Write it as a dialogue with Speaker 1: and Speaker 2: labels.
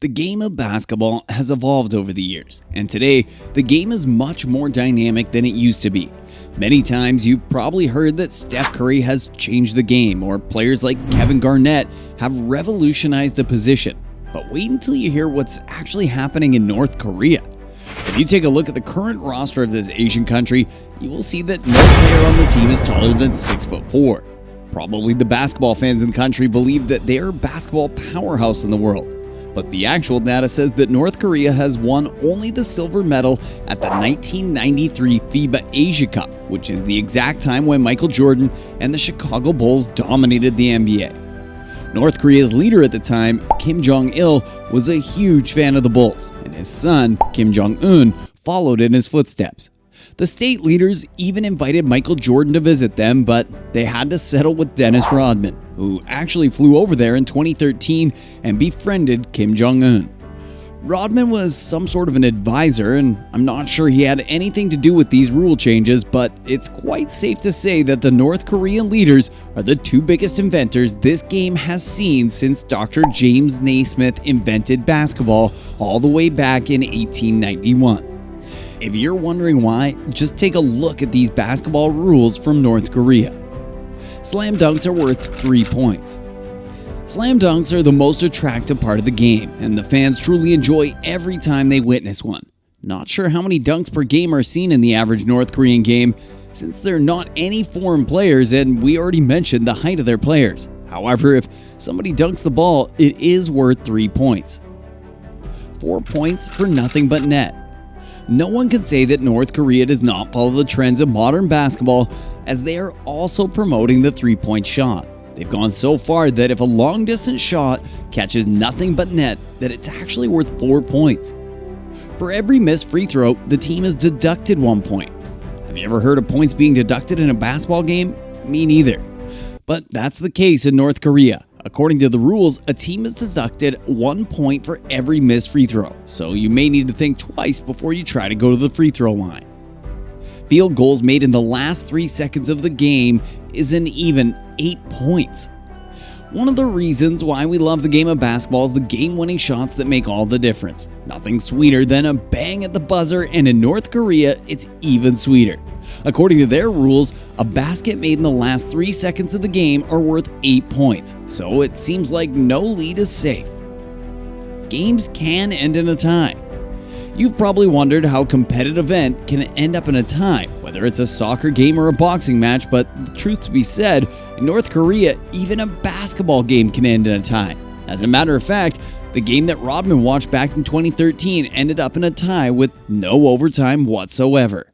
Speaker 1: The game of basketball has evolved over the years, and today, the game is much more dynamic than it used to be. Many times you've probably heard that Steph Curry has changed the game, or players like Kevin Garnett have revolutionized a position. But wait until you hear what's actually happening in North Korea. If you take a look at the current roster of this Asian country, you will see that no player on the team is taller than 6'4". Probably the basketball fans in the country believe that they are a basketball powerhouse in the world. But the actual data says that North Korea has won only the silver medal at the 1993 FIBA Asia Cup, which is the exact time when Michael Jordan and the Chicago Bulls dominated the NBA. North Korea's leader at the time, Kim Jong-il, was a huge fan of the Bulls, and his son, Kim Jong-un, followed in his footsteps. The state leaders even invited Michael Jordan to visit them, but they had to settle with Dennis Rodman, who actually flew over there in 2013 and befriended Kim Jong-un. Rodman was some sort of an advisor, and I'm not sure he had anything to do with these rule changes, but it's quite safe to say that the North Korean leaders are the two biggest inventors this game has seen since Dr. James Naismith invented basketball all the way back in 1891. If you're wondering why, just take a look at these basketball rules from North Korea. Slam dunks are worth 3 points. Slam dunks are the most attractive part of the game, and the fans truly enjoy every time they witness one. Not sure how many dunks per game are seen in the average North Korean game, since there are not any foreign players and we already mentioned the height of their players. However, if somebody dunks the ball, it is worth 3 points. 4 points for nothing but net. No one can say that North Korea does not follow the trends of modern basketball, as they are also promoting the three-point shot. They've gone so far that if a long-distance shot catches nothing but net, that it's actually worth 4 points. For every missed free throw, the team is deducted 1 point. Have you ever heard of points being deducted in a basketball game? Me neither. But that's the case in North Korea. According to the rules, a team is deducted 1 point for every missed free throw, so you may need to think twice before you try to go to the free throw line. Field goals made in the last 3 seconds of the game is an even 8 points. One of the reasons why we love the game of basketball is the game-winning shots that make all the difference. Nothing sweeter than a bang at the buzzer, and in North Korea, it's even sweeter. According to their rules, a basket made in the last 3 seconds of the game are worth 8 points, so it seems like no lead is safe. Games can end in a tie. You've probably wondered how a competitive event can end up in a tie, whether it's a soccer game or a boxing match, but the truth to be said, in North Korea, even a basketball game can end in a tie. As a matter of fact, the game that Rodman watched back in 2013 ended up in a tie with no overtime whatsoever.